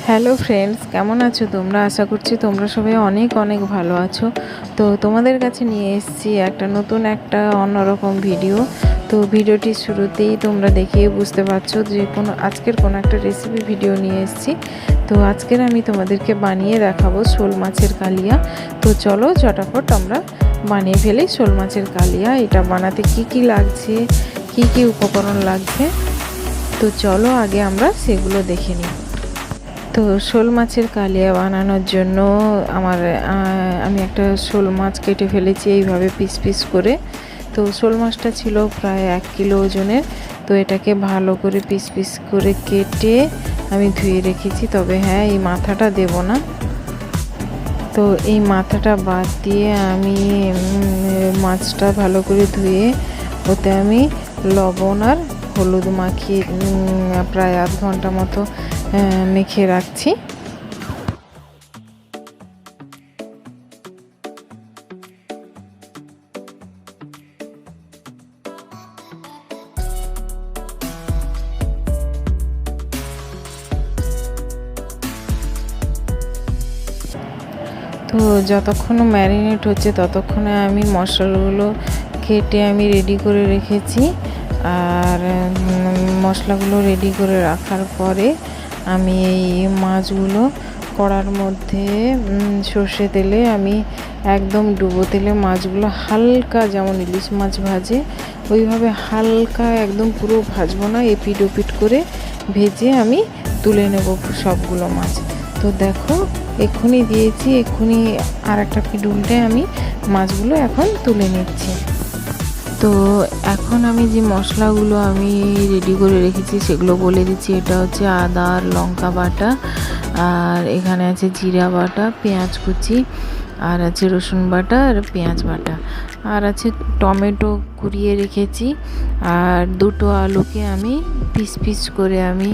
Hello friends, কেমন আছো তোমরা? আশা করছি তোমরা সবাই অনেক অনেক ভালো আছো। তো তোমাদের কাছে নিয়ে এসেছি নতুন একটা অন্যরকম ভিডিও। তো ভিডিওটির শুরুতেই তোমরা দেখেই বুঝতে পারছো যে আজকের কোনো একটা রেসিপি ভিডিও নিয়ে এসেছি। তো আজকের আমি তোমাদেরকে বানিয়ে দেখাবো শোল মাছের কালিয়া। তো চলো ঝটাফট আমরা বানিয়ে ফেলি শোল মাছের কালিয়া। এটা বানাতে কি কি লাগছে, কি কি উপকরণ লাগছে, তো চলো আগে আমরা সেগুলো দেখে নিই। তো শোল মাছের কালিয়া বানানোর জন্য আমি একটা শোল মাছ কেটে ফেলেছি এইভাবে পিস পিস করে। তো শোল মাছটা ছিল প্রায় 1 কিলো ওজনের। তো এটাকে ভালো করে পিস পিস করে কেটে আমি ধুয়ে রেখেছি। তবে হ্যাঁ, এই মাথাটা দেব না। তো এই মাথাটা বাদ দিয়ে আমি মাছটা ভালো করে ধুয়ে ওতে আমি লবণ আর হলুদ মাখিয়ে প্রায় আধ ঘন্টা মতো মেখে রাখছি। তো যতক্ষণ ম্যারিনেট হচ্ছে ততক্ষণে আমি মশলাগুলো কেটে আমি রেডি করে রেখেছি। আর মশলাগুলো রেডি করে রাখার পরে আমি এই মাছগুলো কড়ার মধ্যে সর্ষে তেলে আমি একদম ডুবো তেলে মাছগুলো হালকা, যেমন ইলিশ মাছ ভাজে ওইভাবে হালকা, একদম পুরো ভাজবো না, এপিট ওপিট করে ভেজে আমি তুলে নেব সবগুলো মাছ। তো দেখো এক্ষুনি দিয়েছি, এক্ষুনি আর একটা পিঠ উল্টে আমি মাছগুলো এখন তুলে নিচ্ছি। তো এখন আমি যে মশলাগুলো আমি রেডি করে রেখেছি সেগুলো বলে দিচ্ছি। এটা হচ্ছে আদা আর লঙ্কা বাটা, আর এখানে আছে জিরা বাটা, পেঁয়াজ কুচি, আর আছে রসুন বাটা আর পেঁয়াজ বাটা, আর আছে টমেটো কুড়িয়ে রেখেছি, আর দুটো আলুকে আমি পিস পিস করে আমি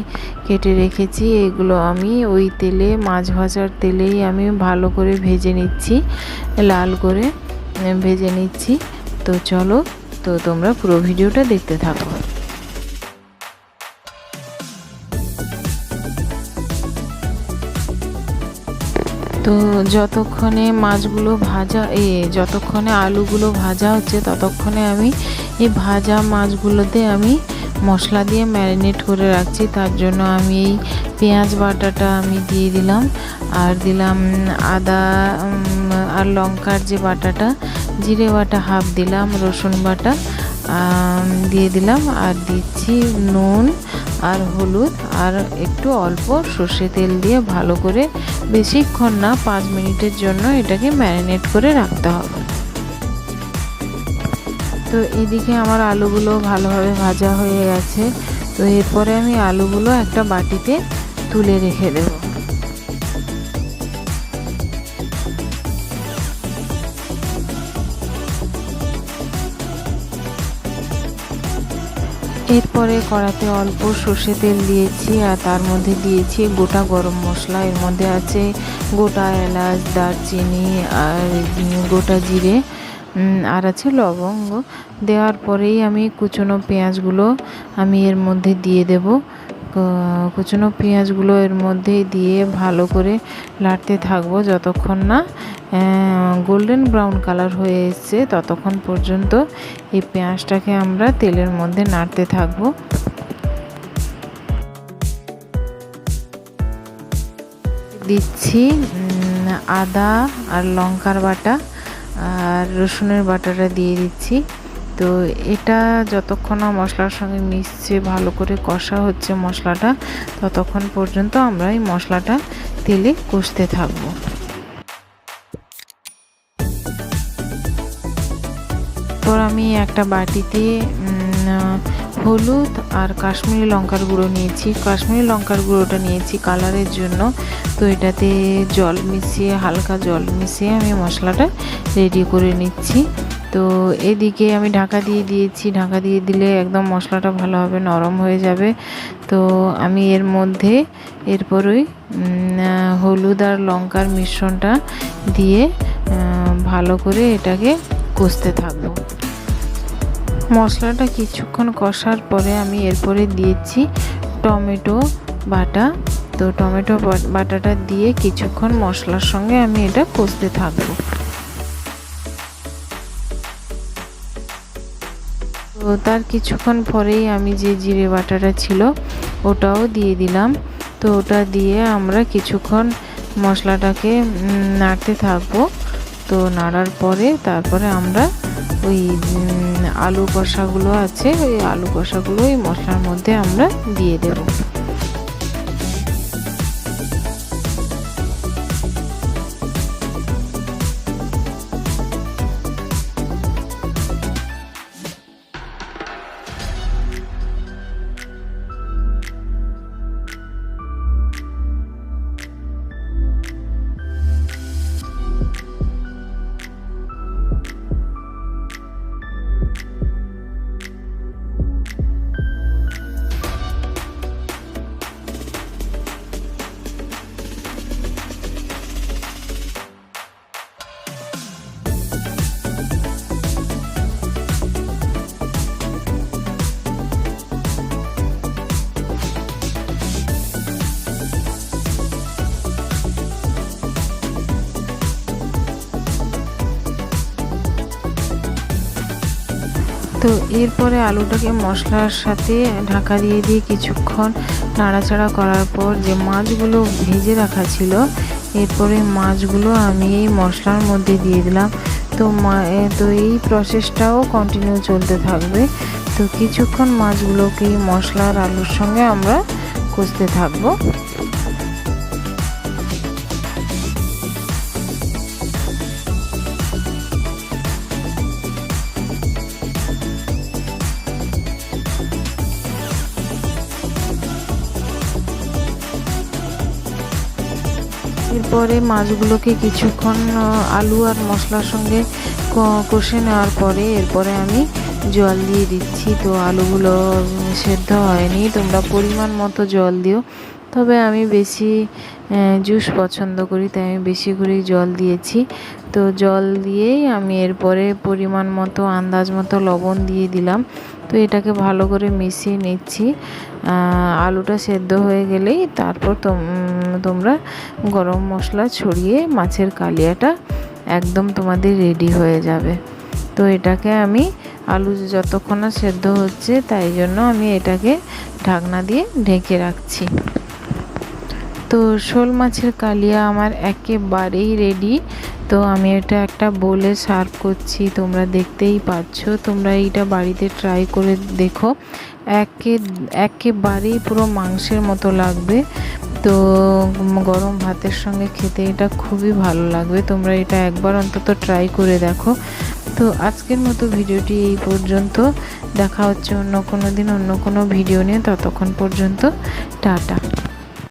কেটে রেখেছি। এগুলো আমি ওই তেলে, মাছ ভাজার তেলেই আমি ভালো করে ভেজে নিচ্ছি, লাল করে ভেজে নিচ্ছি। তো চলো, তো তোমরা পুরো ভিডিওটা দেখতে থাকো। তো যতক্ষণে মাছগুলো ভাজা যতক্ষণে আলুগুলো ভাজা হচ্ছে ততক্ষণে আমি এই ভাজা মাছগুলোতে আমি মশলা দিয়ে ম্যারিনেট করে রাখছি। তার জন্য আমি এই পেঁয়াজ বাটাটা আমি দিয়ে দিলাম, আর দিলাম আদা আর লঙ্কার যে বাটাটা, জিরে বাটা হাফ দিলাম, রসুন বাটা দিয়ে দিলাম, আর দিচ্ছি নুন আর হলুদ, আর একটু অল্প সর্ষে তেল দিয়ে ভালো করে, বেশিক্ষণ না, 5 মিনিটের জন্য এটাকে ম্যারিনেট করে রাখতে হবে। তো এদিকে আমার আলুগুলো ভালোভাবে ভাজা হয়ে গেছে। তো এরপরে আমি আলুগুলো একটা বাটিতে তুলে রেখে দেব। এরপরে কড়াতে অল্প সর্ষে তেল দিয়েছি, আর তার মধ্যে দিয়েছি গোটা গরম মশলা। এর মধ্যে আছে গোটা এলাচ, দারচিনি আর গোটা জিরে, আর আছে লবঙ্গ। দেওয়ার পরেই আমি কুচনো পেঁয়াজগুলো আমি এর মধ্যে দিয়ে দেব। কুচনো পেঁয়াজগুলো এর মধ্যে দিয়ে ভালো করে নাড়তে থাকবো যতক্ষণ না গোল্ডেন ব্রাউন কালার হয়ে এসছে, ততক্ষণ পর্যন্ত এই পেঁয়াজটাকে আমরা তেলের মধ্যে নাড়তে থাকবো। দিচ্ছি আদা আর লঙ্কার বাটা আর রসুনের বাটাটা দিয়ে দিচ্ছি। তো এটা যতক্ষণ না মশলার সঙ্গে মিশছে, ভালো করে কষা হচ্ছে মশলাটা, ততক্ষণ পর্যন্ত আমরা এই মশলাটা তেলে কষতে থাকবো। তো আমি একটা বাটিতে হলুদ আর কাশ্মীরি লঙ্কার গুঁড়ো নিয়েছি। কাশ্মীরি লঙ্কার গুঁড়োটা নিয়েছি কালারের জন্য। তো এটাতে জল মিশিয়ে, হালকা জল মিশিয়ে আমি মশলাটা রেডি করে নিচ্ছি। তো এদিকে আমি ঢাকা দিয়ে দিয়েছি। ঢাকা দিয়ে দিলে একদম মশলাটা ভালোভাবে নরম হয়ে যাবে। তো আমি এর মধ্যে এরপরই হলুদ আর লঙ্কার মিশ্রণটা দিয়ে ভালো করে এটাকে কষতে থাকবো। মশলাটা কিছুক্ষণ কষার পরে আমি এরপরে দিয়েছি টমেটো বাটা। তো টমেটো বাটাটা দিয়ে কিছুক্ষণ মশলার সঙ্গে আমি এটা কষতে থাকবো। তো তার কিছুক্ষণ পরেই আমি যে জিরে বাটাটা ছিল ওটাও দিয়ে দিলাম। তো ওটা দিয়ে আমরা কিছুক্ষণ মশলাটাকে নাড়তে থাকবো। তো নাড়ার পরে তারপরে আমরা ওই আলু কষাগুলো আছে, ওই আলু কষাগুলো ওই মশলার মধ্যে আমরা দিয়ে দেবো। তো এরপরে আলুটাকে মশলার সাথে ঢাকা দিয়ে কিছুক্ষণ নাড়াচাড়া করার পর যে মাছগুলো ভেজে রাখা ছিল, এরপরে মাছগুলো আমি এই মশলার মধ্যে দিয়ে দিলাম। তো এই প্রসেসটাও কন্টিনিউ চলতে থাকবে। তো কিছুক্ষণ মাছগুলোকে মশলার আলুর সঙ্গে আমরা কষতে থাকবো। এরপরে মাছগুলোকে কিছুক্ষণ আলু আর মশলার সঙ্গে কষে নেওয়ার পরে এরপরে আমি জল দিয়ে দিচ্ছি। তো আলুগুলো সেদ্ধ হয়নি, তোমরা পরিমাণ মতো জল দিও। তবে আমি বেশি জুস পছন্দ করি, তাই আমি বেশি করেই জল দিয়েছি। তো জল দিয়েই আমি এরপরে পরিমাণ মতো আন্দাজ মতো লবণ দিয়ে দিলাম। তো এটাকে ভালো করে মিশিয়ে নিচ্ছি। আলুটা সেদ্ধ হয়ে গেলেই তারপর তোমরা গরম মশলা ছড়িয়ে মাছের কালিয়াটা একদম তোমাদের রেডি হয়ে যাবে। তো এটাকে আমি আলু যতক্ষণ না সেদ্ধ হচ্ছে তাই জন্য আমি এটাকে ঢাকনা দিয়ে ঢেকে রাখছি। তো শোল মাছের কালিয়া আমার একেবারেই রেডি। তো আমি এটা একটা বোলে সার্ভ করছি, তোমরা দেখতেই পাচ্ছ। তোমরা এইটা বাড়িতে ট্রাই করে দেখো, একেবারেই পুরো মাংসের মতো লাগবে। তো গরম ভাতের সঙ্গে খেতে এটা খুবই ভালো লাগবে। তোমরা এটা একবার অন্তত ট্রাই করে দেখো। তো আজকের মতো ভিডিওটি এই পর্যন্ত। দেখা হচ্ছে অন্য কোনো দিন অন্য কোনো ভিডিও নিয়ে। ততক্ষণ পর্যন্ত টাটা।